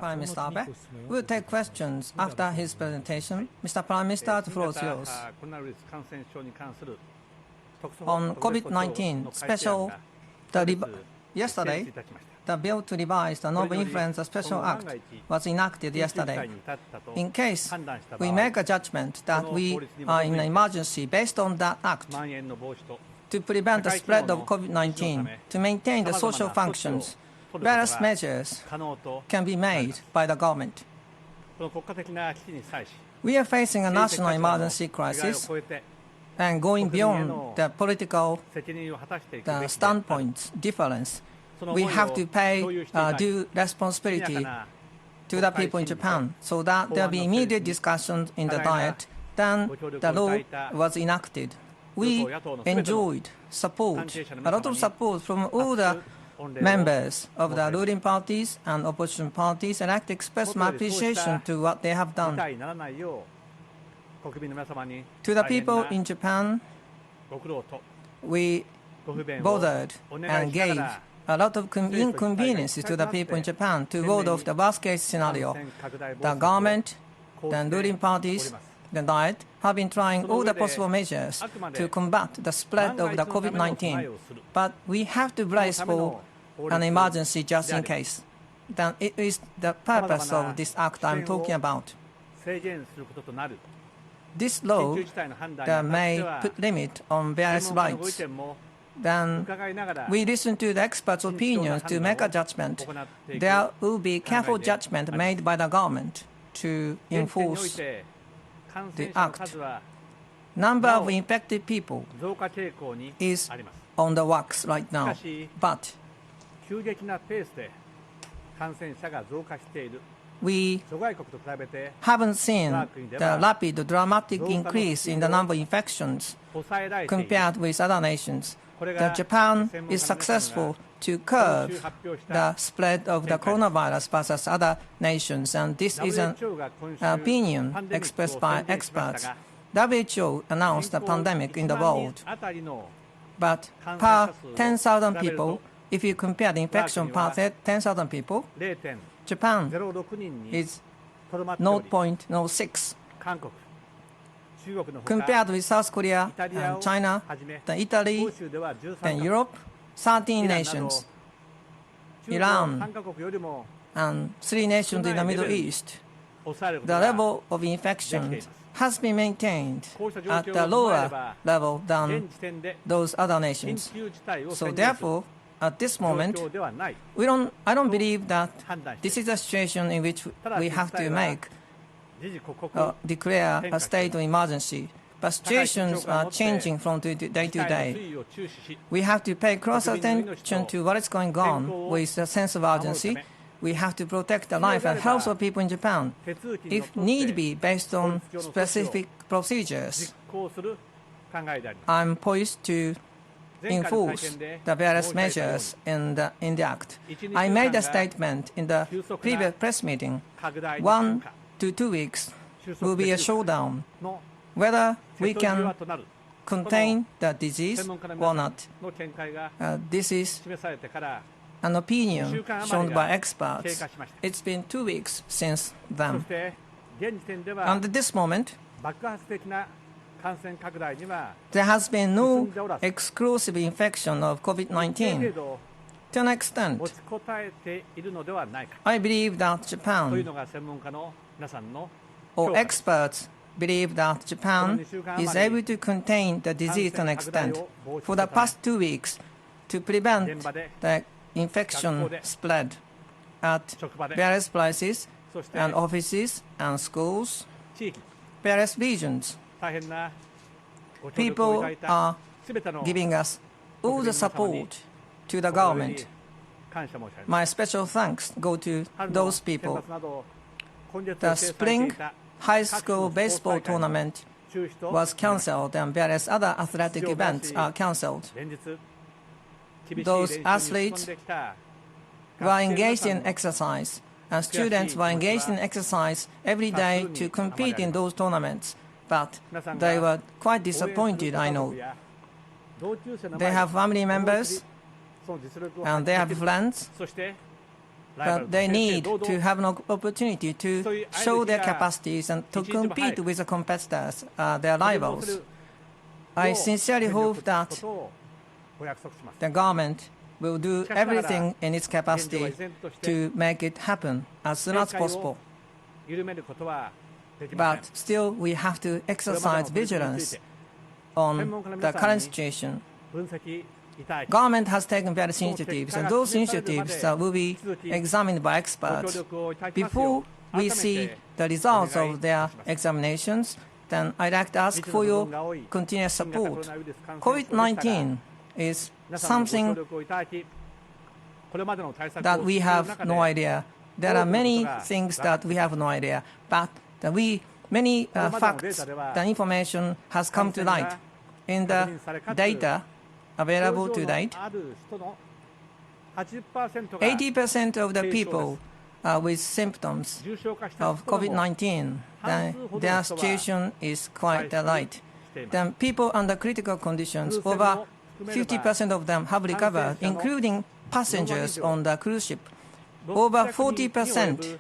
Prime Minister Abe will take questions after his presentation. Mr. Prime Minister, the floor is yours. On COVID-19 special, yesterday, the bill to revise the Novel Influenza Special Act was enacted yesterday. In case we make a judgment that we are in an emergency based on that act to prevent the spread of COVID-19, to maintain the social functions, various measures can be made by the government. We are facing a national emergency crisis, and going beyond the political standpoint difference, we have to pay due responsibility to the people in Japan so that there will be immediate discussion in the Diet. Then the law was enacted. We enjoyed support, a lot of support from all the members of the ruling parties and opposition parties, and I like to express my appreciation to what they have done. To the people in Japan, we bothered and gave a lot of inconveniences to the people in Japan to ward off the worst-case scenario. The government, the ruling parties, the Diet have been trying all the possible measures to combat the spread of the COVID-19. But we have to brace for an emergency just in case. Then it is the purpose of this act I'm talking about. This law may put limit on various rights. Then we listen to the experts' opinions to make a judgment. There will be careful judgment made by the government to enforce the act. Number of infected people is on the wax right now, but we haven't seen the rapid, dramatic increase in the number of infections compared with other nations. Japan is successful to curb the spread of the coronavirus versus other nations, and this is an opinion expressed by experts. WHO announced the pandemic in the world, but per 10,000 people, if you compare the infection per 10,000 people, Japan is 0.06. Compared with South Korea and China, Italy, and Europe, 13 nations, Iran, and 3 nations in the Middle East, the level of infection has been maintained at a lower level than those other nations. So therefore, at this moment, I don't believe that this is a situation in which we have to declare a state of emergency. But situations are changing from day to day. We have to pay close attention to what is going on with a sense of urgency. We have to protect the life and health of people in Japan, if need be, based on specific procedures. I'm poised to enforce the various measures in the act. I made a statement in the previous press meeting. 1 to 2 weeks will be a showdown. Whether we can contain the disease or not, this is an opinion shown by experts. It's been 2 weeks since then. And at this moment, there has been no exclusive infection of COVID-19. To an extent, I believe that Japan, or experts believe that Japan is able to contain the disease to an extent. For the past 2 weeks, to prevent the infection spread at various places and offices and schools, various regions, people are giving us all the support to the government. My special thanks go to those people. The spring high school baseball tournament was cancelled and various other athletic events are cancelled. Those athletes were engaged in exercise, and students were engaged in exercise every day to compete in those tournaments. But they were quite disappointed, I know. They have family members, and they have friends, but they need to have an opportunity to show their capacities and to compete with the competitors, their rivals. I sincerely hope that the government will do everything in its capacity to make it happen as soon as possible. But still, we have to exercise vigilance on the current situation. Government has taken various initiatives, and those initiatives will be examined by experts. Before we see the results of their examinations, then I'd like to ask for your continuous support. COVID-19 is something that we have no idea. There are many things that we have no idea, but many facts, the information has come to light. In the data available to date, 80% of the people with symptoms of COVID-19, their situation is quite light. Then people under critical conditions, over 50% of them have recovered, including passengers on the cruise ship. Over 40%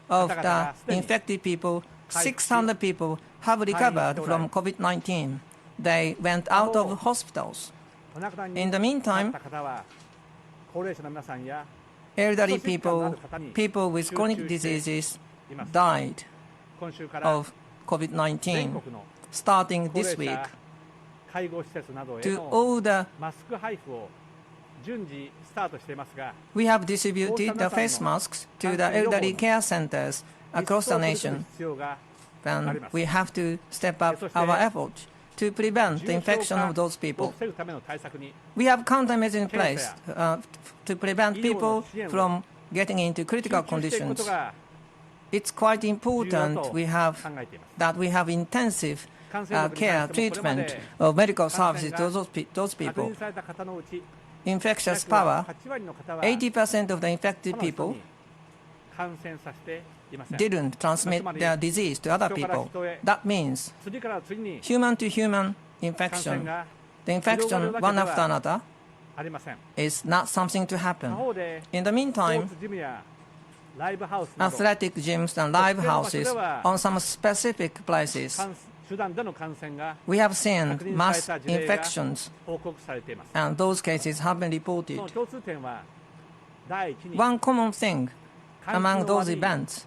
of the infected people, 600 people, have recovered from COVID-19. They went out of hospitals. In the meantime, elderly people, people with chronic diseases died of COVID-19 starting this week. We have distributed the face masks to the elderly care centers across the nation, and we have to step up our effort to prevent the infection of those people. We have countermeasures in place to prevent people from getting into critical conditions. It's quite important that we have intensive care, treatment of medical services to those people. Infectious power, 80% of the infected people didn't transmit their disease to other people. That means human-to-human infection, the infection one after another, is not something to happen. In the meantime, athletic gyms and live houses on some specific places, we have seen mass infections, and those cases have been reported. One common thing among those events,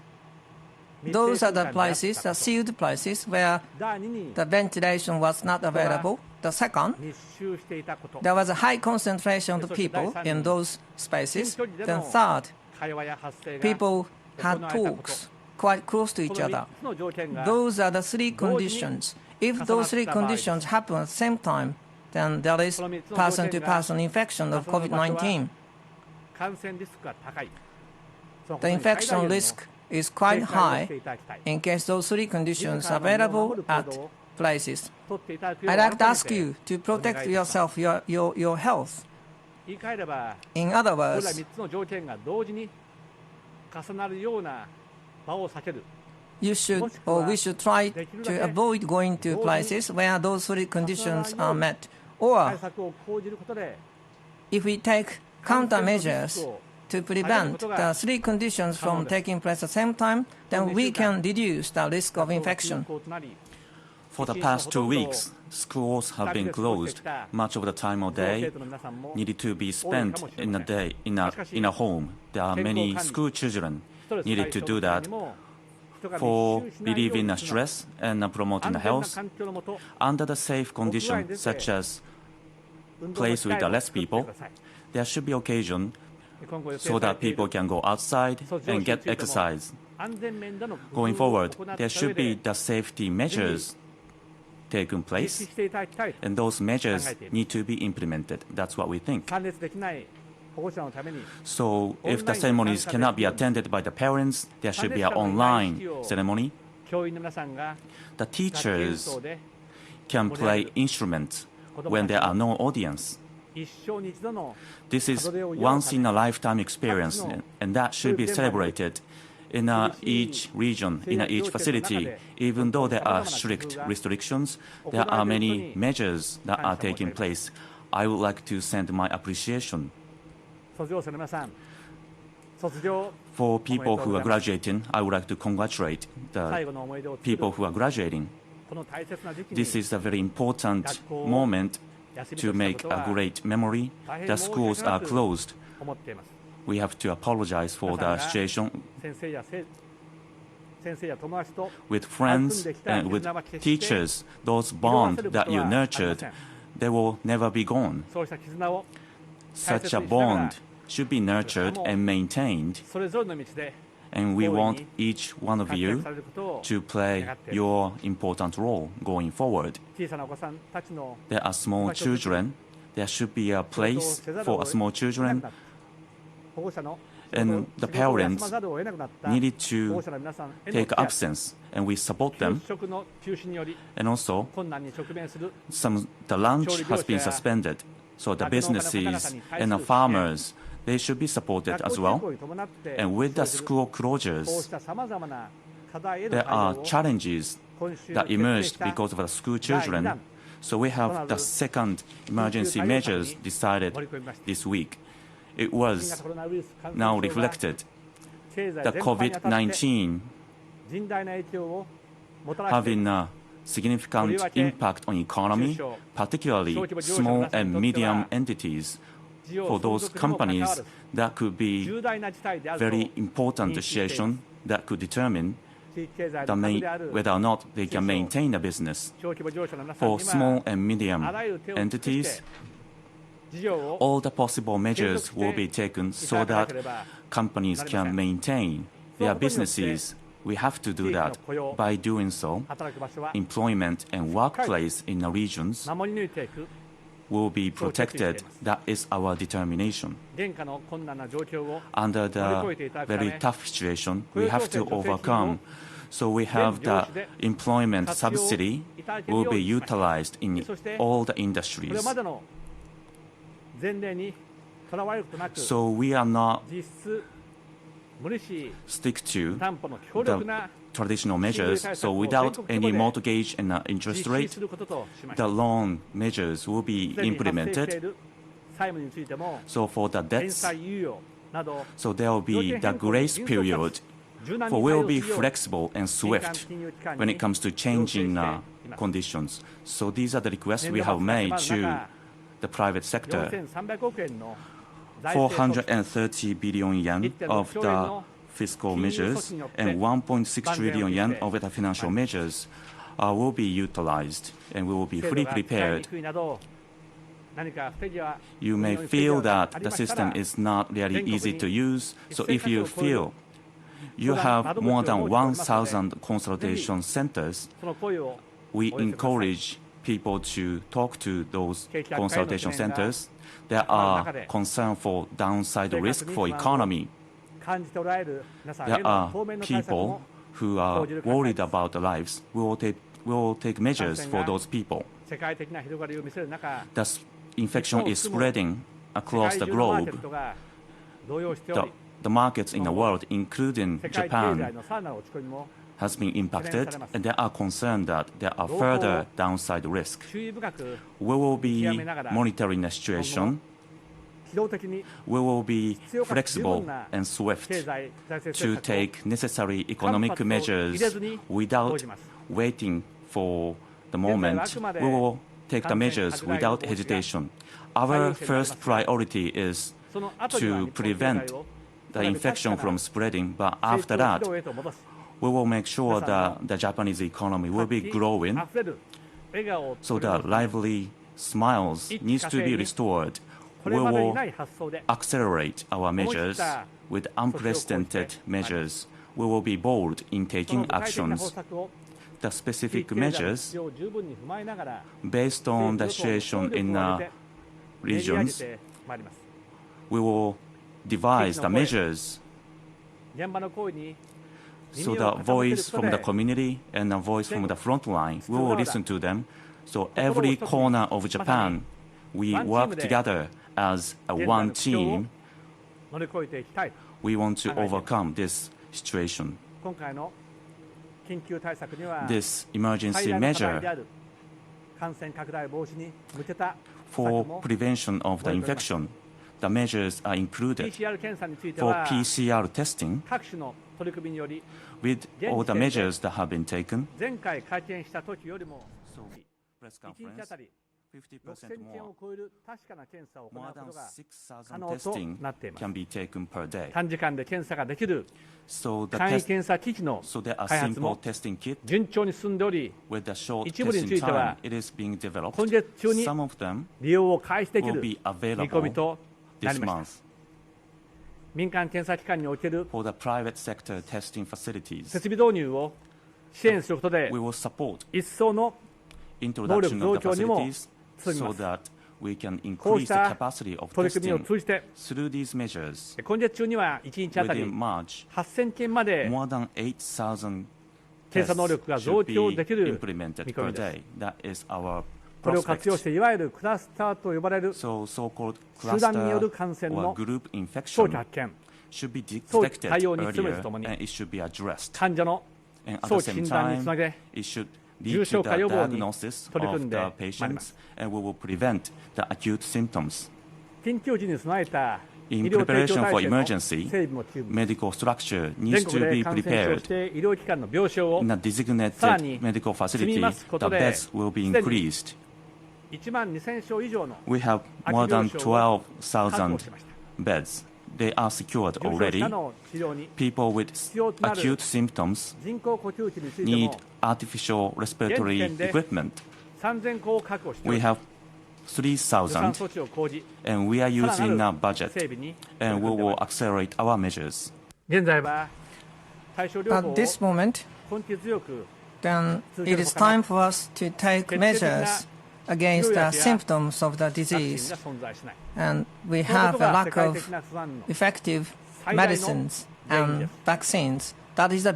those are the places, the sealed places, where the ventilation was not available. The second, there was a high concentration of people in those spaces. Then third, people had talks quite close to each other. Those are the three conditions. If those three conditions happen at the same time, then there is person-to-person infection of COVID-19. The infection risk is quite high in case those three conditions are available at places. I'd like to ask you to protect yourself, your health. In other words, you should, or we should try to avoid going to places where those three conditions are met. Or, if we take countermeasures to prevent the three conditions from taking place at the same time, then we can reduce the risk of infection. For the past 2 weeks, schools have been closed. Much of the time of day needed to be spent in a home. There are many school children needed to do that. For relieving the stress and promoting the health, under the safe conditions such as place with less people, there should be occasion so that people can go outside and get exercise. Going forward, there should be the safety measures taken place, and those measures need to be implemented. That's what we think. So if the ceremonies cannot be attended by the parents, there should be an online ceremony. The teachers can play instruments when there are no audience. This is once-in-a-lifetime experience, and that should be celebrated in each region, in each facility. Even though there are strict restrictions, there are many measures that are taking place. I would like to send my appreciation. For people who are graduating, I would like to congratulate the people who are graduating. This is a very important moment to make a great memory. The schools are closed. We have to apologize for the situation. With friends and with teachers, those bonds that you nurtured, they will never be gone. Such a bond should be nurtured and maintained, and we want each one of you to play your important role going forward. There are small children. There should be a place for small children, and the parents needed to take absence, and we support them. And also, the lunch has been suspended, so the businesses and the farmers, they should be supported as well. And with the school closures, there are challenges that emerged because of the school children. So we have the second emergency measures decided this week. It was now reflected. The COVID-19 having a significant impact on economy, particularly small and medium entities. For those companies, that could be very important situation that could determine whether or not they can maintain the business. For small and medium entities, all the possible measures will be taken so that companies can maintain their businesses. We have to do that. By doing so, employment and workplace in the regions will be protected. That is our determination. Under the very tough situation, we have to overcome. So we have the employment subsidy will be utilized in all the industries. So we are not stick to the traditional measures. So without any mortgage and interest rate, the loan measures will be implemented. So for the debts, so there will be the grace period. For we will be flexible and swift when it comes to changing conditions. So these are the requests we have made to the private sector. 430 billion yen of the fiscal measures and 1.6 trillion yen of the financial measures will be utilized, and we will be fully prepared. You may feel that the system is not really easy to use, so if you feel you have more than 1,000 consultation centers, we encourage people to talk to those consultation centers. There are concerns for downside risk for economy. There are people who are worried about their lives. We will take measures for those people. The infection is spreading across the globe. The markets in the world, including Japan, has been impacted, and there are concerns that there are further downside risks. We will be monitoring the situation. We will be flexible and swift to take necessary economic measures without waiting for the moment. We will take the measures without hesitation. Our first priority is to prevent the infection from spreading, but after that, we will make sure that the Japanese economy will be growing, so the lively smiles needs to be restored. We will accelerate our measures with unprecedented measures. We will be bold in taking actions. The specific measures, based on the situation in the regions, we will devise the measures. So the voice from the community and the voice from the front line, we will listen to them. So every corner of Japan, we work together as a one team. We want to overcome this situation. This emergency measure for prevention of the infection, the measures are included. PCR 検査について For は PCR testing, 各種の取り組みにより with all the measures that have been taken, 前回会見した時よりも press 1日あ conference, たり 50% 6000件 more, を超える確かな検査を行 more うこ than とが 6,000 可能と testing なっています。 can be taken per day. 短時間で検査ができる So the 簡易 test, 検査機器の so there are 開発 simple も testing kit 順調に進んでおり、 with the short 一部につい testing ては time. It is being developed. 今月中に Some of them 利用を開始でき will る be 見込 available みとな this りました。 month 民間検査機関における for the private sector testing facilities. 設備導入を支援することで We will support 一層の introduction of the 能力増強にも facilities 進み so ます。 that we can こう increase し the た capacity of 取り組みを testing 通じて through these measures. 今月中には1日あた Within り March, 8000件まで more than 8,000検査能力が tests 増 should 強 be できる implemented 見込 per みです。 day. That is our これを活用し prospect. ていわゆるクラスターと呼ばれる So so-called 集団による cluster 感染 or の group 早期 infection 発見、 should be 早期 detected 対応に努める earlier とともに and it should be addressed. 患者の And at 早 the 期 same 診断につな time, げ it should 重 lead 症 to 化 the 予防に diagnosis 取り組 of んで the まいりま patients す。 and we will prevent the acute symptoms. 緊急時に備えた医 In 療提供 preparation 体 for 制の emergency, 整備も急務、 medical structure 全 needs 国 to で be 感染症 prepared 指定医療機関の病床を in a designated さらに medical 積み facility. ますこ The とで beds will be すでに increased. 1万2000床以上の We have 空 more き病 than 床を確保 12,000 しました。 beds. They are secured 重症 already. 者の治療に People with 必要となる acute symptoms 人工呼吸器について need も artificial respiratory 現時点で equipment. 3000個を確保してお We り、 have 予算 3,000 措置を講じ、 and we are さら using な our る budget 整備に and 取り we 組んでお will ります。 accelerate our measures. 現在は対症療法 At を this moment, 根気強く then it is time for us to take measures against the symptoms of the ワクチン disease. が存在しない。 And we この have こと a が世 lack 界 of 的な不安の effective 最大の medicines 原因 and です。 vaccines. That is the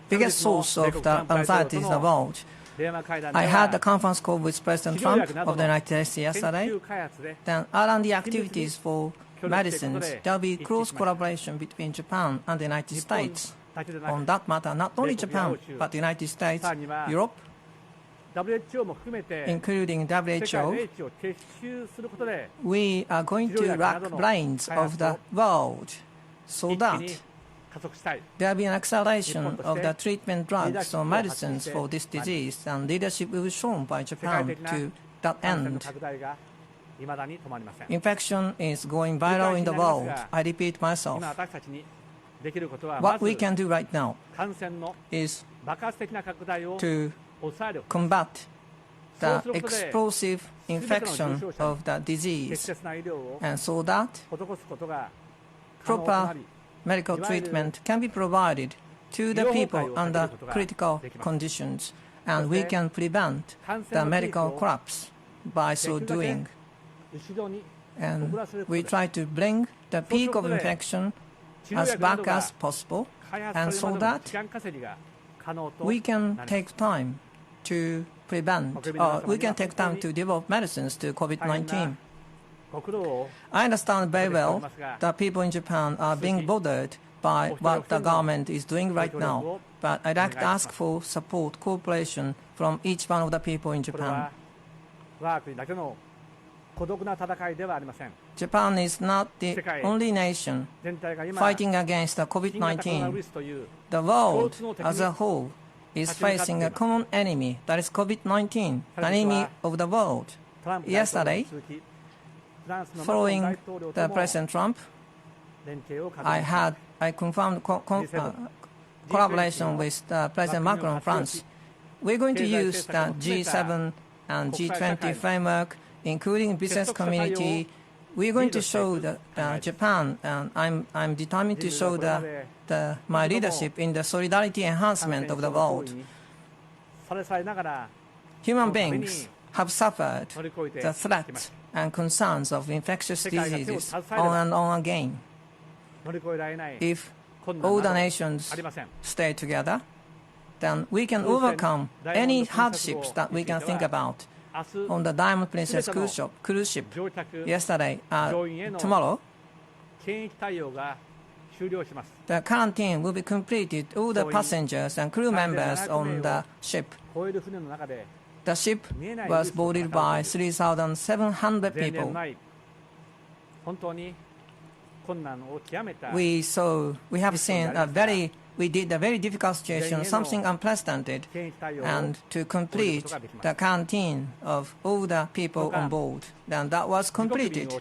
biggest source of the anxieties in the world. 電話会談で I は had a conference call with President Trump of the United States 研 yesterday. 究開発で Then R&D activities for medicines, there will be close collaboration between Japan and the United 日本 States. だけでな On く that matter, not only Japan, but the United States, Europe, WHO も含めて including 世界の WHO, 英知を結集することで we are going to rack brains of the world so 一気 that に加速したい。 there will be an acceleration of the treatment drugs or medicines for this disease, and leadership will be shown by 世界 Japan 的な to that 感染の end. 拡大が未だに止まりません。 Infection is going viral in the world. I repeat 今 myself. 私たちにできることはま What ず we can do right now 感染の is 爆発的な拡大を to 抑える combat そう the することで explosive infection of the 適 disease, 切な医療を and so that 施すことが可能とな proper り medical treatment can be provided to the people under critical conditions, and we can prevent the medical collapse by so doing. 後ろに And we try to bring the peak of infection 治療 as 薬など back が as possible, 開発 and され so るまでの that 時間稼ぎが可能と we can なります。 take time to prevent, or we can take time to develop medicines to COVID-19. ご苦労を I understand very well that people in Japan are being bothered by what the government is doing right now, but I'd like to ask for support, cooperation from each one of the people in これ Japan. は我が国だけの孤独な戦いではありません。 Japan is not the only nation 全体が今 fighting against the 新型コロナウイル COVID-19. スという The world as a whole is facing a common enemy, that is COVID-19, the enemy of the world. トランプ大統領 Yesterday, に続きフランスのマクロン following 大統領 the とも President Trump, 連携を確認 I confirmed collaboration with President Macron of France. We're going to use the G7 and G20 framework, including business community. We're going to show Japan, and I'm determined to show my leadership in the solidarity enhancement of the world. されされながら Human beings have suffered the threats and concerns of infectious diseases on and on again. 乗り越えられない If 困難 all the など nations ありません。 stay together, then we can overcome any hardships that we can think about. 明日 On the Diamond Princess cruise ship 乗客 yesterday, 乗員への tomorrow, 検疫対応が終了します。 the quarantine will be completed. All the passengers and crew members on the ship. 超える船の中で The ship was boarded by 3,700前例の people. ない本当に we have seen we did a very difficult situation, something unprecedented, and to complete the quarantine of all the people on board. And that was completed.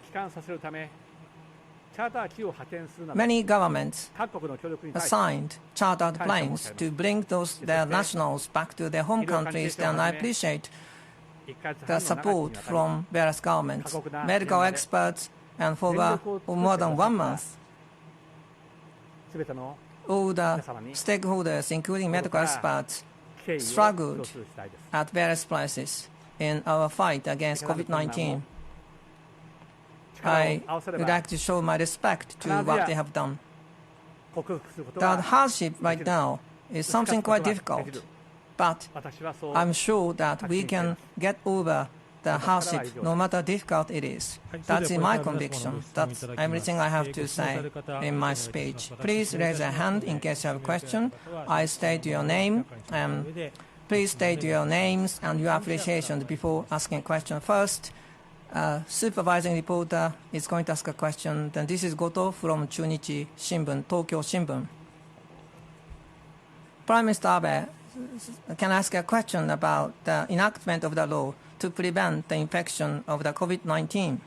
Many governments assigned chartered planes to bring their nationals back to their home countries, and I appreciate the support from various governments, medical experts, and for more than 1 month. All the stakeholders, including medical experts, struggled at various places in our fight against COVID-19. I would like to show my respect to what they have done. The hardship right now is something quite difficult, but I'm sure that we can get over the hardship no matter how difficult it is. That's in my conviction. That's everything I have to say in my speech. Please raise a hand in case you have a question. I state your name. Please state your names and your affiliations before asking a question. First, supervising reporter is going to ask a question. Then this is Goto from Chunichi Shimbun, Tokyo Shimbun. Prime Minister Abe, can I ask a question about the enactment of the law to prevent the infection of the COVID-19?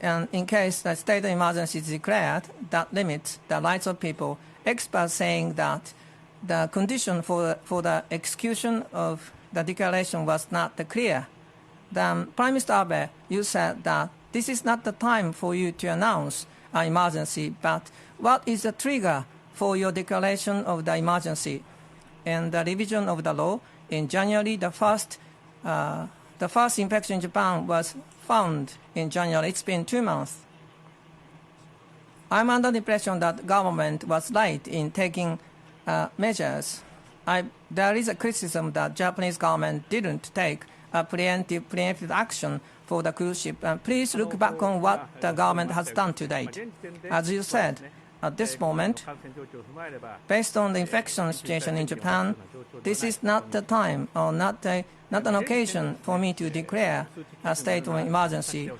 And in case the state of emergency is declared, that limits the rights of people. Experts saying that the condition for the execution of the declaration was not clear. Then, Prime Minister Abe, you said that this is not the time for you to announce an emergency, but what is the trigger for your declaration of the emergency? In the revision of the law, in January, the first infection in Japan was found in January. It's been 2 months. I'm under the impression that the government was late in taking measures. There is a criticism that Japanese government didn't take a preemptive action for the cruise ship. Please look back on what the government has done to date. As you said, at this moment, based on the infection situation in Japan, this is not the time or not an occasion for me to declare a state of emergency.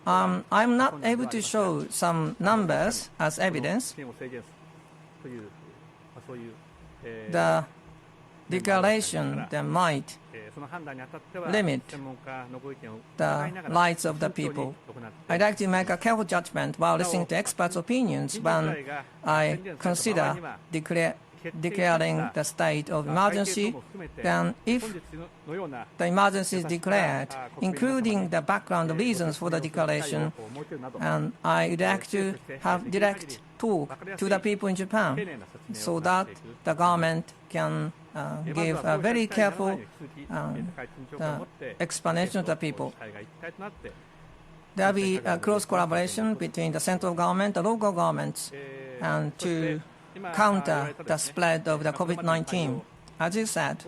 I'm not able to show some numbers as evidence. The declaration that might limit the rights of the people. I'd like to make a careful judgment while listening to experts' opinions when I consider declaring the state of emergency. Then if the emergency is declared, including the background reasons for the declaration, and I would like to have direct talk to the people in Japan so that the government can give a very careful explanation to the people. There will be a close collaboration between the central government and local governments and to counter the spread of the COVID-19. As you said,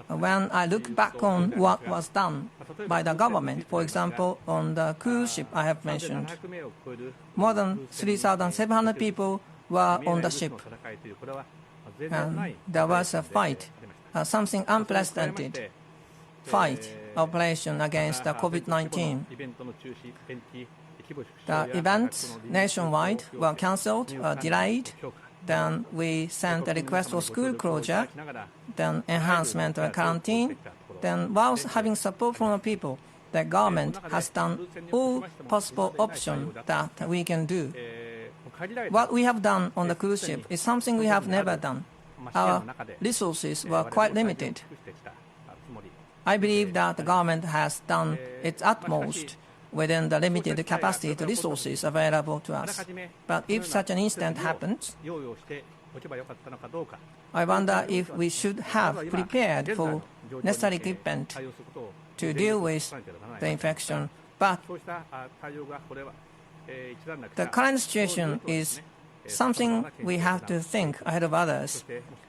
when I look back on what was done by the government, for example, on the cruise ship I have mentioned, more than 3,700 people were on the ship. And there was a fight, something unprecedented fight operation against the COVID-19. The events nationwide were cancelled, delayed. Then we sent a request for school closure, then enhancement of quarantine. Then whilst having support from the people, the government has done all possible options that we can do. What we have done on the cruise ship is something we have never done. Our resources were quite limited. I believe that the government has done its utmost within the limited capacity and resources available to us. But if such an incident happens, I wonder if we should have prepared for necessary equipment to deal with the infection. But the current situation is something we have to think ahead of others.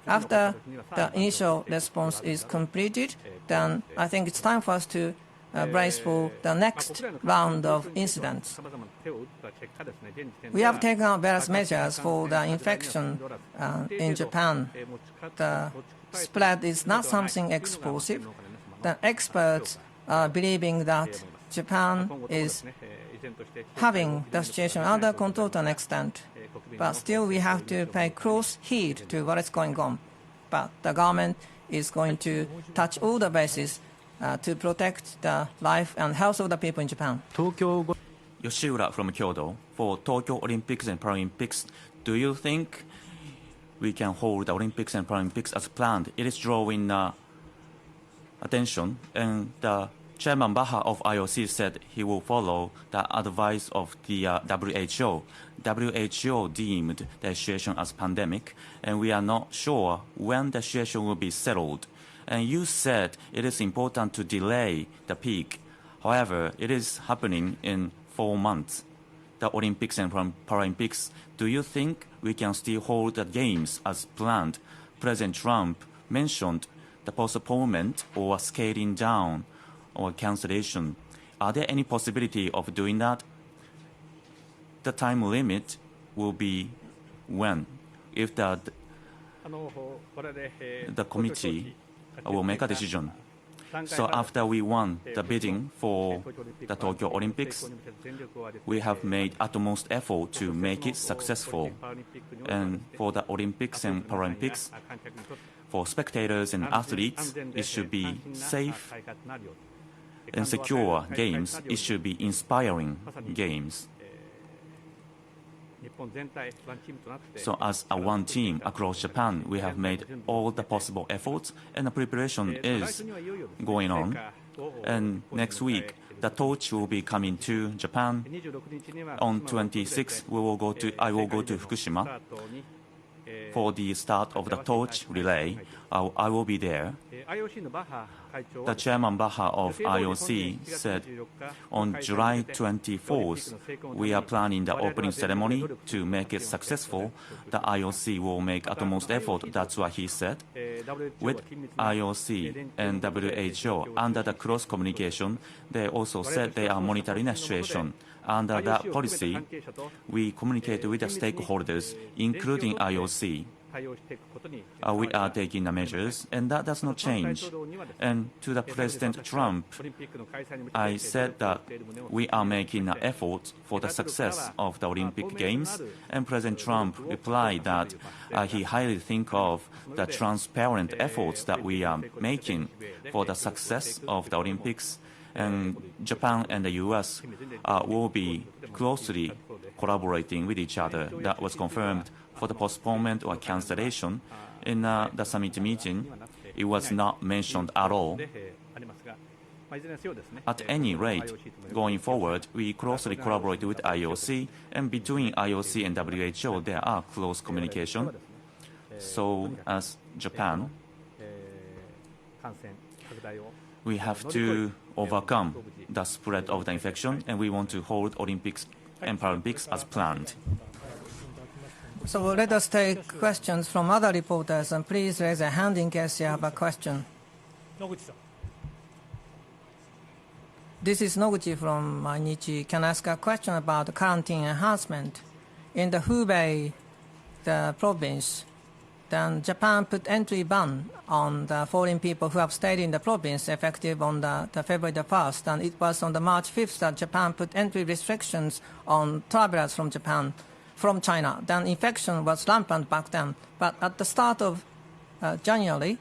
After the initial response is completed, then I think it's time for us to brace for the next round of incidents. We have taken out various measures for the infection in Japan. The spread is not something explosive. The experts are believing that Japan is having the situation under control to an extent, but still we have to pay close heed to what is going on. But the government is going to touch all the bases to protect the life and health of the people in Japan. Yoshiura from Kyoto. For Tokyo Olympics and Paralympics, do you think we can hold the Olympics and Paralympics as planned? It is drawing attention, and the Chairman Baha of IOC said he will follow the advice of the WHO. WHO deemed the situation as pandemic, and we are not sure when the situation will be settled. And you said it is important to delay the peak. However, it is happening in 4 months. The Olympics and Paralympics, do you think we can still hold the games as planned? President Trump mentioned the postponement or scaling down or cancellation. Are there any possibility of doing that? The time limit will be when? If the committee will make a decision. So after we won the bidding for the Tokyo Olympics, we have made utmost effort to make it successful. And for the Olympics and Paralympics, for spectators and athletes, it should be safe and secure games. It should be inspiring games. So as a one team across Japan, we have made all the possible efforts, and the preparation is going on. And next week, the torch will be coming to Japan. On 26th, I will go to Fukushima for the start of the torch relay. I will be there. The Chairman Baha of IOC said on July 24th, we are planning the opening ceremony to make it successful. The IOC will make utmost effort. That's what he said. With IOC and WHO, under the cross communication, they also said they are monitoring the situation. Under that policy, we communicate with the stakeholders, including IOC. We are taking the measures, and that does not change. And to the President Trump, I said that we are making an effort for the success of the Olympic Games, and President Trump replied that he highly thinks of the transparent efforts that we are making for the success of the Olympics, and Japan and the U.S. will be closely collaborating with each other. That was confirmed. For the postponement or cancellation in the summit meeting, it was not mentioned at all. At any rate, going forward, we closely collaborate with IOC, and between IOC and WHO, there are close communication. So, as Japan, we have to overcome the spread of the infection, and we want to hold Olympics and Paralympics as planned. So let us take questions from other reporters, and please raise a hand in case you have a question. This is Noguchi from Mainichi. Can I ask a question about quarantine enhancement? In the Hubei, the province, then Japan put entry ban on the foreign people who have stayed in the province effective on the February the 1st. And it was on the March 5th that Japan put entry restrictions on travelers from Japan. From China. Then infection was rampant back then. But at the start of January,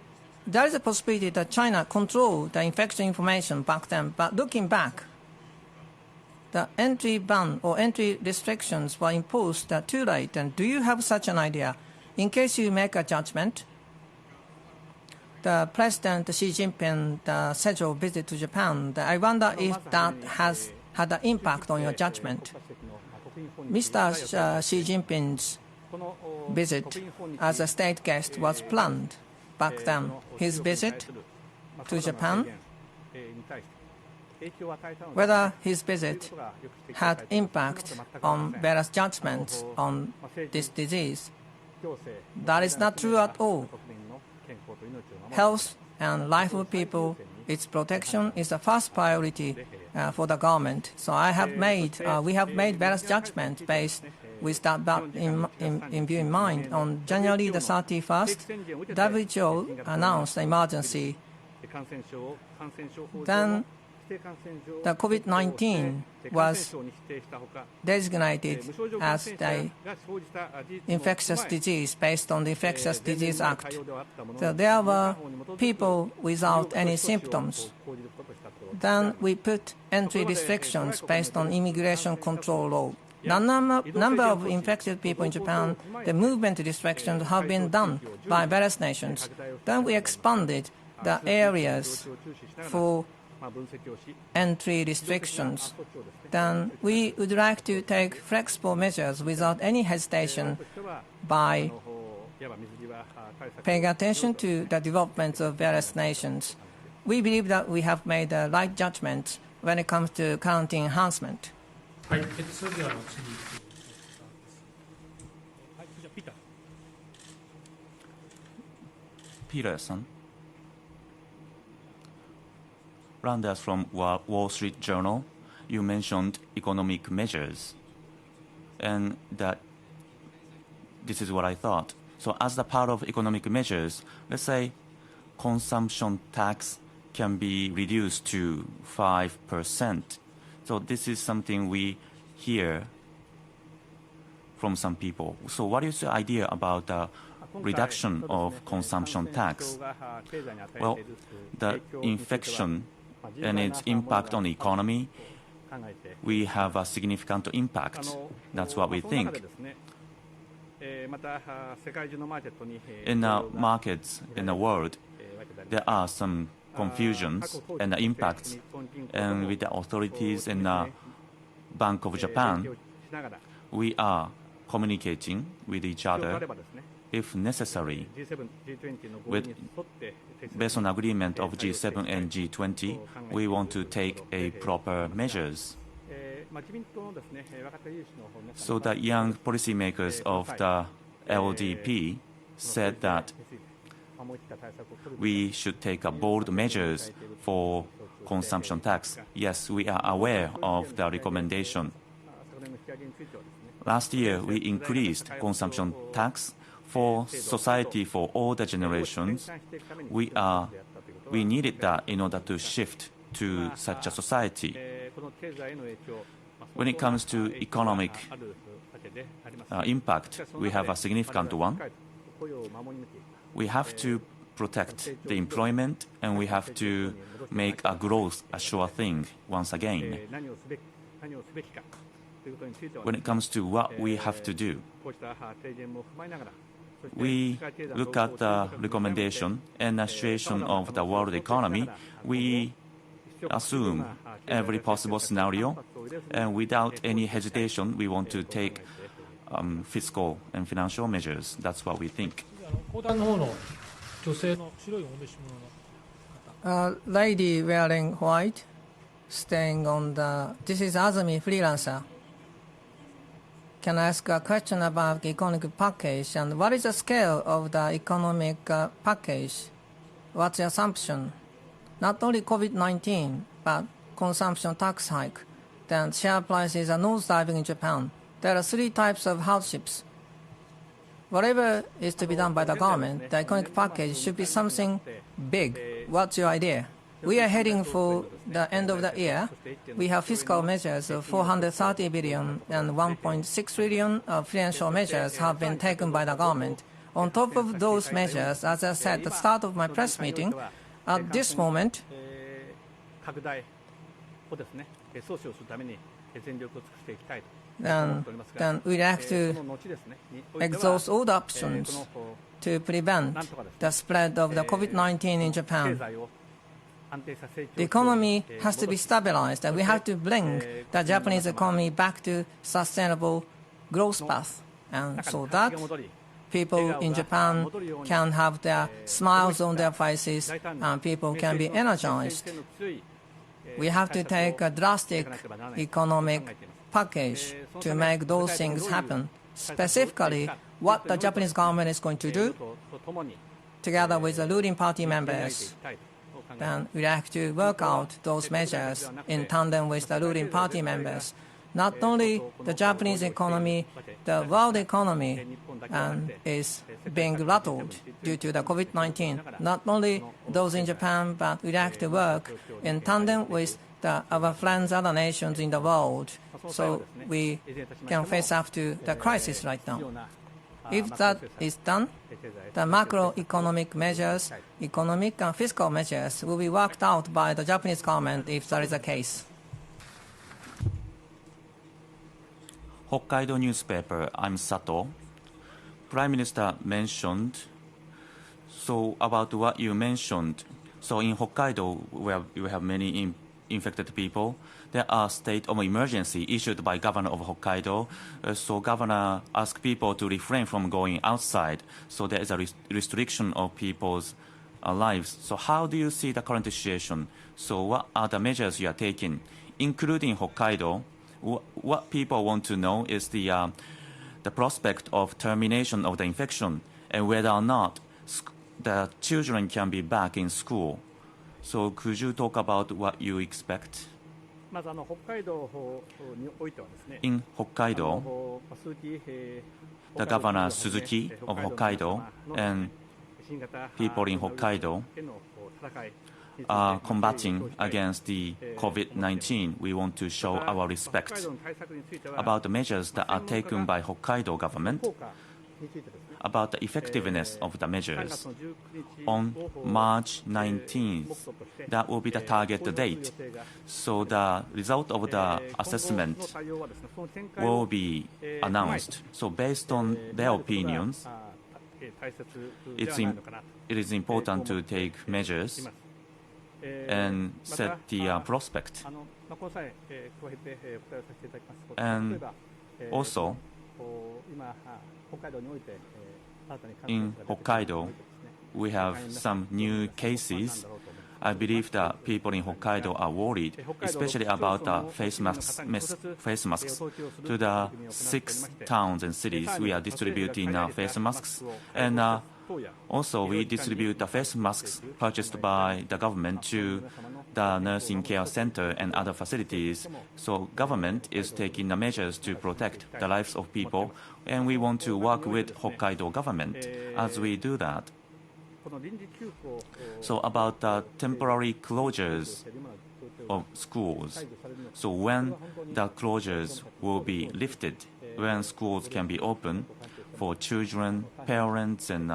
there is a possibility that China controlled the infection information back then. But looking back, the entry ban or entry restrictions were imposed too late. And do you have such an idea? In case you make a judgment, the President Xi Jinping, the scheduled visit to Japan, I wonder if that has had an impact on your judgment. Mr. Xi Jinping's visit as a state guest was planned back then. His visit to Japan, whether his visit had impact on various judgments on this disease, that is not true at all. Health and life of people, its protection is the first priority for the government. So we have made various judgments based with that in view in mind. On January the 31st, WHO announced the emergency. Then the COVID-19 was designated as the infectious disease based on the Infectious Disease Act. So there were people without any symptoms. Then we put entry restrictions based on immigration control law. The number of infected people in Japan, the movement restrictions have been done by various nations. Then we expanded the areas for entry restrictions. Then we would like to take flexible measures without any hesitation by paying attention to the developments of various nations. We believe that we have made the right judgment when it comes to quarantine enhancement. はい、それでは次。Peterson. Landers from Wall Street Journal, you mentioned economic measures, and that this is what I thought. So as the part of economic measures, let's say consumption tax can be reduced to 5%. So this is something we hear from some people. So what is the idea about the reduction of consumption tax? Well, the infection and its impact on the economy, we have a significant impact. That's what we think. In the markets in the world, there are some confusions and impacts, and with the authorities and the Bank of Japan, we are communicating with each other if necessary. Based on agreement of G7 and G20, we want to take a proper measures. So the young policymakers of the LDP said that we should take a bold measures for consumption tax. Yes, we are aware of the recommendation. Last year, we increased consumption tax for society for all the generations. We needed that in order to shift to such a society. When it comes to economic impact, we have a significant one. We have to protect the employment, and we have to make a growth a sure thing once again. When it comes to what we have to do, we look at the recommendation and the situation of the world economy. We assume every possible scenario, and without any hesitation, we want to take fiscal and financial measures. That's what we think. A lady wearing white, staying on the... This is Azumi, freelancer. Can I ask a question about the economic package? And what is the scale of the economic package? What's the assumption? Not only COVID-19, but consumption tax hike. Then share prices are nosediving in Japan. There are 3 types of hardships. Whatever is to be done by the government, the economic package should be something big. What's your idea? We are heading for the end of the year. We have fiscal measures of 430 billion and 1.6 trillion of financial measures have been taken by the government. On top of those measures, as I said at the start of my press meeting, at this moment, then we'd like to exhaust all the options to prevent the spread of the COVID-19 in Japan. The economy has to be stabilized, and we have to bring the Japanese economy back to sustainable growth path. And so that people in Japan can have their smiles on their faces and people can be energized. We have to take a drastic economic package to make those things happen. Specifically, what the Japanese government is going to do, together with the ruling party members, then we have to work out those measures in tandem with the ruling party members. Not only the Japanese economy, the world economy is being rattled due to the COVID-19. Not only those in Japan, but we have to work in tandem with our friends, other nations in the world, so we can face up to the crisis right now. If that is done, the macroeconomic measures, economic and fiscal measures will be worked out by the Japanese government if that is the case. Hokkaido newspaper, I'm Sato. Prime Minister mentioned, so about what you mentioned, so in Hokkaido, where you have many infected people, there are state of emergency issued by governor of Hokkaido. So governor asked people to refrain from going outside. So there is a restriction of people's lives. So how do you see the current situation? So what are the measures you are taking, including Hokkaido? What people want to know is the prospect of termination of the infection and whether or not the children can be back in school. So could you talk about what you expect? In Hokkaido, the governor Suzuki of Hokkaido and people in Hokkaido are combating against the COVID-19. We want to show our respect about the measures that are taken by Hokkaido government, about the effectiveness of the measures. On March 19th, that will be the target date. So the result of the assessment will be announced. So based on their opinions, it is important to take measures and set the prospect. And also, in Hokkaido, we have some new cases. I believe that people in Hokkaido are worried, especially about face masks. To the 6 towns and cities, we are distributing face masks. And also, we distribute the face masks purchased by the government to the nursing care center and other facilities. So government is taking the measures to protect the lives of people, and we want to work with Hokkaido government as we do that. So about the temporary closures of schools, so when the closures will be lifted, when schools can be open for children, parents, and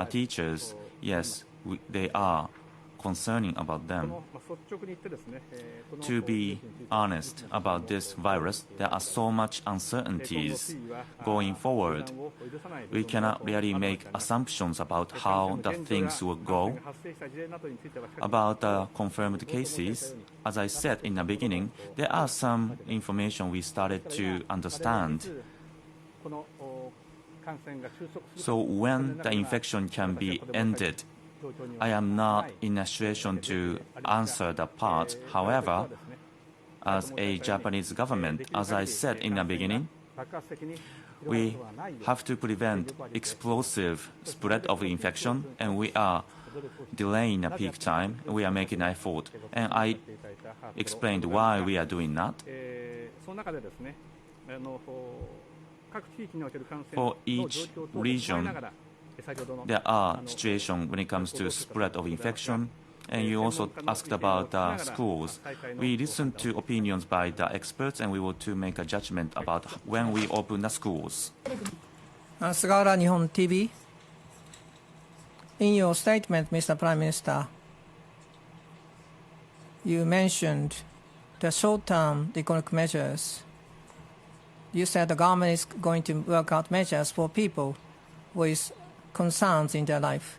teachers, yes, they are concerning about them. To be honest about this virus, there are so much uncertainties going forward. We cannot really make assumptions about how the things will go. About the confirmed cases, as I said in the beginning, there are some information we started to understand. So when the infection can be ended, I am not in a situation to answer the part. However, as a Japanese government, as I said in the beginning, we have to prevent explosive spread of the infection, and we are delaying the peak time. We are making an effort, and I explained why we are doing that. For each region, there are situations when it comes to spread of infection, and you also asked about schools. We listen to opinions by the experts, and we will to make a judgment about when we open the schools. Sugawara Nihon TV. In your statement, Mr. Prime Minister, you mentioned the short-term economic measures. You said the government is going to work out measures for people with concerns in their life.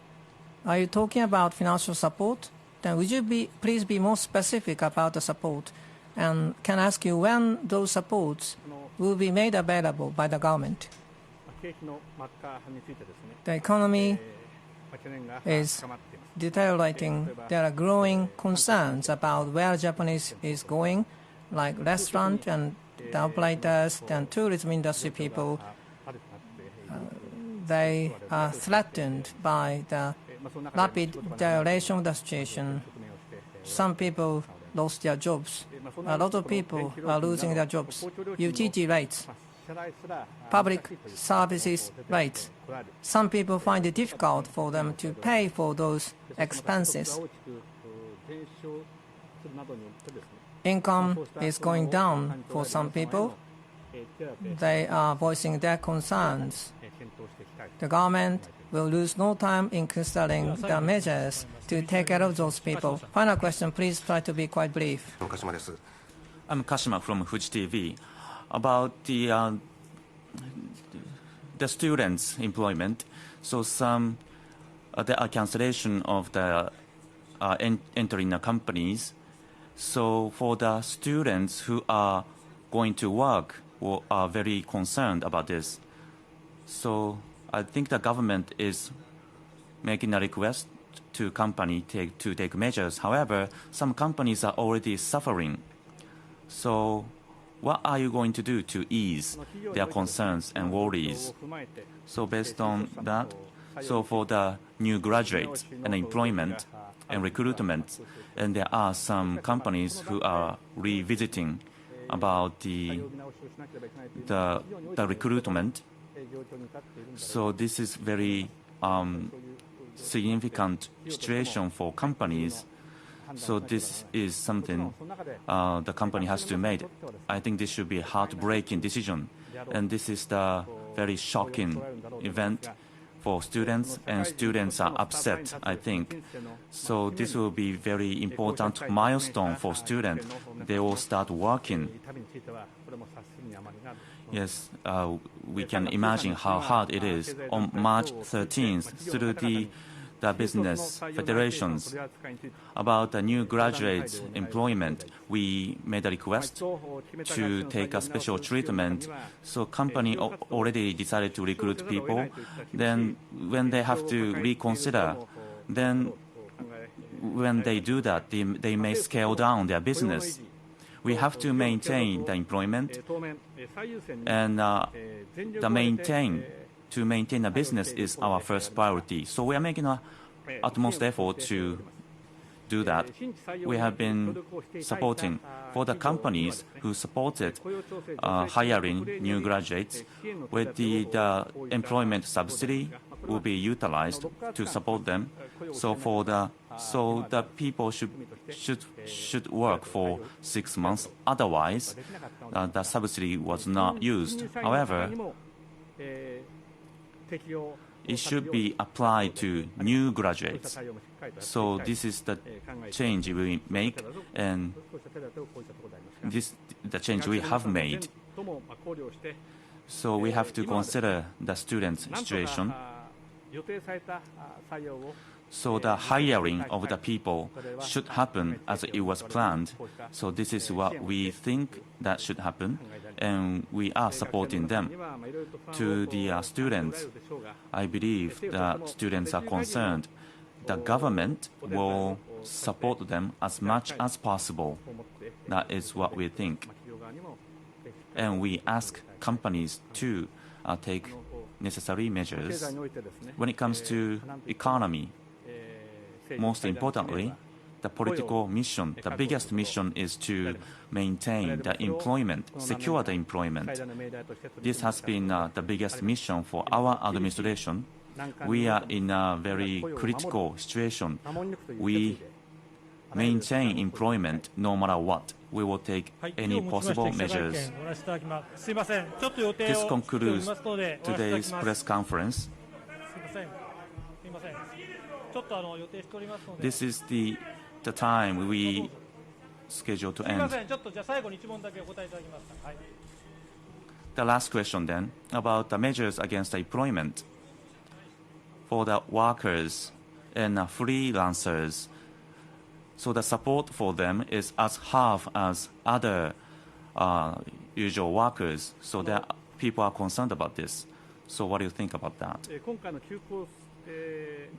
Are you talking about financial support? Then would you please be more specific about the support? And can I ask you when those supports will be made available by the government? The economy is deteriorating. There are growing concerns about where Japanese is going, like restaurant and the operators and tourism industry people. They are threatened by the rapid deterioration of the situation. Some people lost their jobs. A lot of people are losing their jobs. Utility rates, public services rates. Some people find it difficult for them to pay for those expenses. income is going down for some people. They are voicing their concerns. The government will lose no time in considering the measures to take care of those people. Final question, please try to be quite brief. I'm Kashima from Fuji TV. About the students' employment, so there are cancellation of the entering the companies. So for the students who are going to work or are very concerned about this. So I think the government is making a request to company to take measures. However, some companies are already suffering. So what are you going to do to ease their concerns and worries? So based on that, so for the new graduates and employment and recruitment, and there are some companies who are revisiting about the recruitment. So this is very significant situation for companies. So this is something the company has to make. I think this should be a heartbreaking decision, and this is the very shocking event for students, and students are upset, I think. So this will be very important milestone for students. They will start working. Yes, we can imagine how hard it is. On March 13th, through the business federations, about the new graduates' employment, we made a request to take a special treatment. So company already decided to recruit people. Then when they have to reconsider, then when they do that, they may scale down their business. We have to maintain the employment, and to maintain a business is our first priority. So we are making our utmost effort to do that. We have been supporting for the companies who supported hiring new graduates with the employment subsidy will be utilized to support them. So the people should work for 6 months. Otherwise, the subsidy was not used. However, it should be applied to new graduates. So this is the change we make, and this the change we have made. So we have to consider the students' situation. So the hiring of the people should happen as it was planned. So this is what we think that should happen, and we are supporting them. To the students, I believe that students are concerned. The government will support them as much as possible. That is what we think. And we ask companies to take necessary measures. When it comes to economy, most importantly, the political mission, the biggest mission is to maintain the employment, secure the employment. This has been the biggest mission for our administration. We are in a very critical situation. We maintain employment no matter what. We will take any possible measures. This concludes today's press conference. This is the time we scheduled to end. The last question then, about the measures against employment for the workers and freelancers. So the support for them is as half as other usual workers. So that people are concerned about this. So what do you think about that?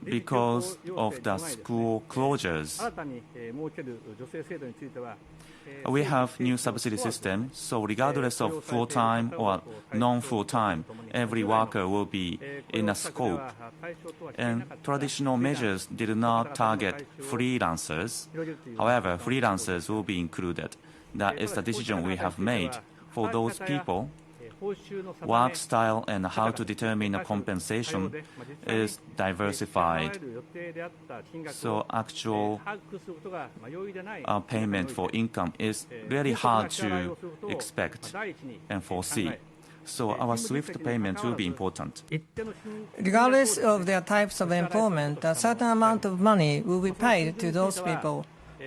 Because of the school closures, we have new subsidy system. So regardless of full-time or non-full-time, every worker will be in a scope. And traditional measures did not target freelancers. However, freelancers will be included. That is the decision we have made. For those people work style and how to determine a compensation is diversified. So actual payment for income is really hard to expect and foresee. So our swift payment will be important. Regardless of their types of employment, a certain amount of money will be paid to those people.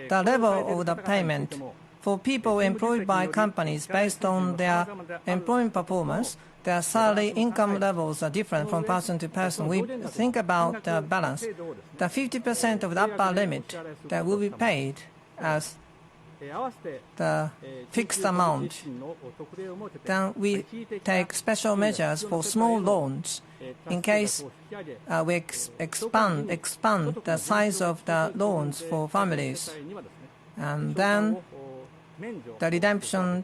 The level of the payment for people employed by companies based on their employment performance, their salary income levels are different from person to person. We think about the balance. The 50% of the upper limit that will be paid as the fixed amount. Then we take special measures for small loans in case we expand the size of the loans for families. And then the redemption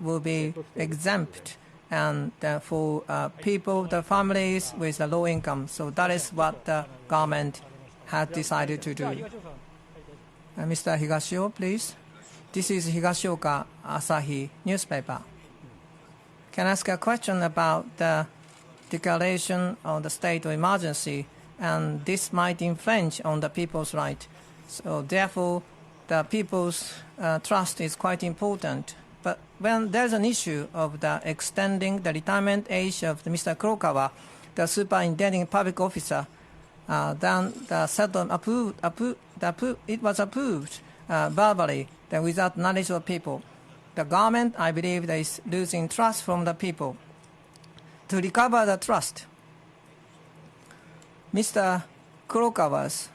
will be exempt and for people, the families with a low income. So that is what the government had decided to do. Mr. Higashio, please. This is Higashioka Asahi newspaper. Can I ask a question about the declaration of the state of emergency, and this might infringe on the people's right. So therefore, the people's trust is quite important. But when there's an issue of the extending the retirement age of Mr. Kurokawa, the superintending public officer, then the settlement it was approved verbally, then without knowledge of people. The government, I believe, is losing trust from the people. To recover the trust, Mr. Kurokawa's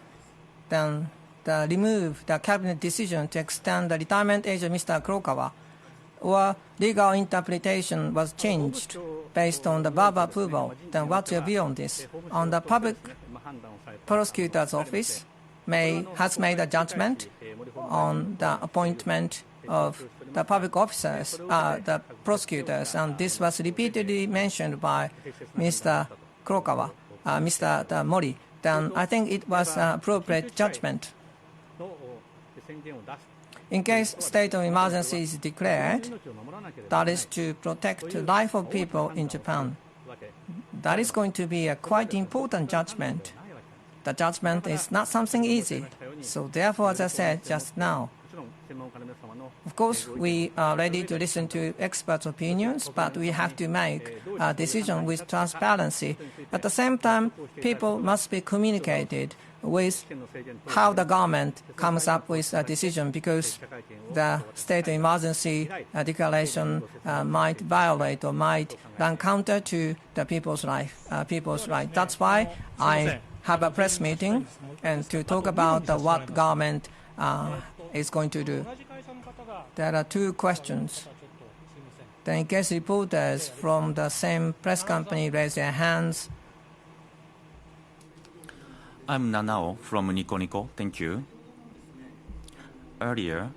then remove the cabinet decision to extend the retirement age of Mr. Kurokawa, or legal interpretation was changed based on the verbal approval. Then what's your view on this? On the public prosecutor's office has made a judgment on the appointment of the public officers, the prosecutors, and this was repeatedly mentioned by Mr. Kurokawa, Mr. Mori. Then I think it was an appropriate judgment. In case state of emergency is declared, that is to protect the life of people in Japan. That is going to be a quite important judgment. The judgment is not something easy. So therefore, as I said just now, of course, we are ready to listen to experts' opinions, but we have to make a decision with transparency. At the same time, people must be communicated with how the government comes up with a decision, because the state of emergency declaration might violate or might run counter to the people's right. That's why I have a press meeting and to talk about what government is going to do. There are two questions. Then in case reporters from the same press company raise their hands. I'm Nanao from Nico Nico. Thank you. Earlier,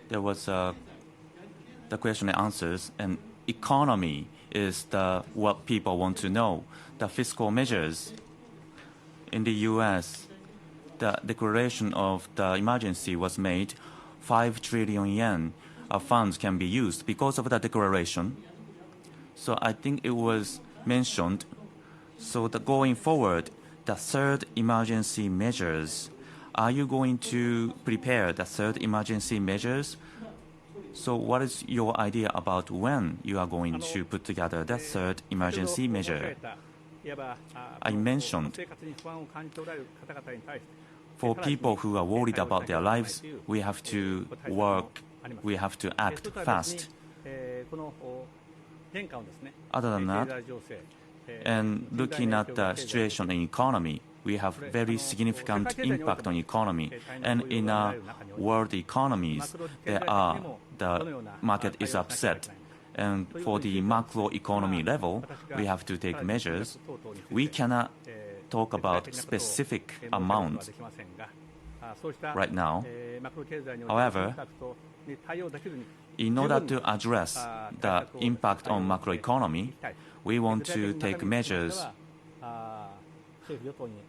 there was the question and answers, and economy is what people want to know. The fiscal measures in the U.S., the declaration of the emergency was made. 5 trillion yen of funds can be used because of the declaration. So I think it was mentioned. So going forward, the third emergency measures, are you going to prepare the third emergency measures? So what is your idea about when you are going to put together the third emergency measure? I mentioned for people who are worried about their lives, we have to work, we have to act fast. Other than that, and looking at the situation in economy, we have very significant impact on economy. And in world economies, the market is upset. And for the macro economy level, we have to take measures. We cannot talk about specific amounts right now. However, in order to address the impact on macroeconomy, we want to take measures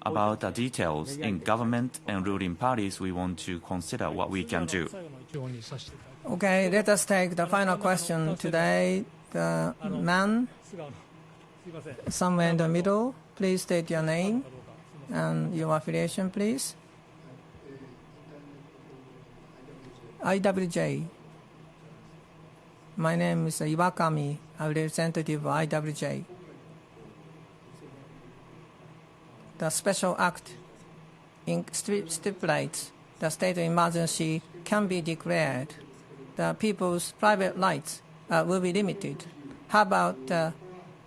about the details in government and ruling parties. We want to consider what we can do. Okay, let us take the final question today. The man somewhere in the middle, please state your name and your affiliation, please. IWJ. My name is Iwakami, a representative of IWJ. The special act stipulates the state of emergency can be declared. The people's private rights will be limited. How about the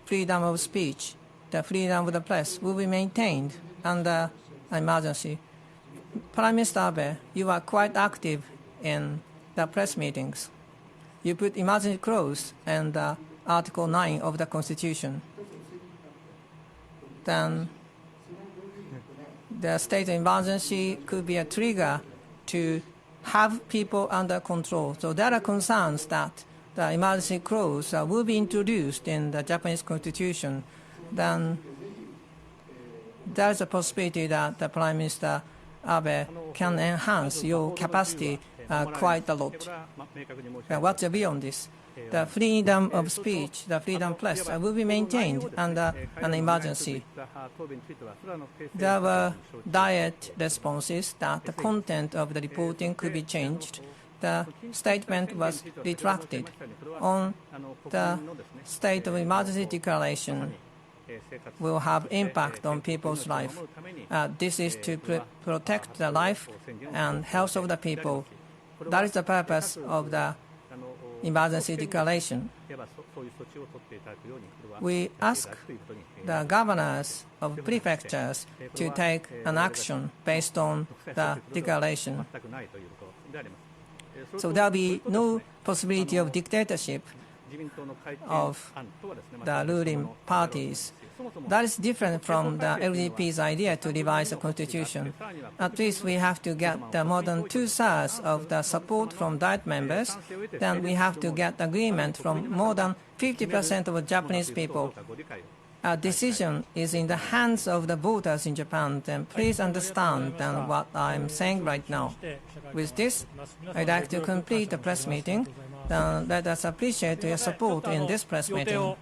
freedom of speech? The freedom of the press will be maintained under emergency. Prime Minister Abe, you are quite active in the press meetings. You put emergency clause in Article 9 of the Constitution. Then the state of emergency could be a trigger to have people under control. So there are concerns that the emergency clause will be introduced in the Japanese Constitution. Then there is a possibility that the Prime Minister Abe can enhance your capacity quite a lot. What's your view on this? The freedom of speech, the freedom of press will be maintained under an emergency. There were direct responses that the content of the reporting could be changed. The statement was retracted. On the state of emergency declaration will have impact on people's life. This is to protect the life and health of the people. That is the purpose of the emergency declaration. We ask the governors of prefectures to take an action based on the declaration. So there will be no possibility of dictatorship of the ruling parties. That is different from the LDP's idea to revise the constitution. At least we have to get more than 2/3 of the support from diet members. Then we have to get agreement from more than 50% of the Japanese people. A decision is in the hands of the voters in Japan. Then please understand what I'm saying right now. With this, I'd like to complete the press meeting. Let us appreciate your support in this press meeting.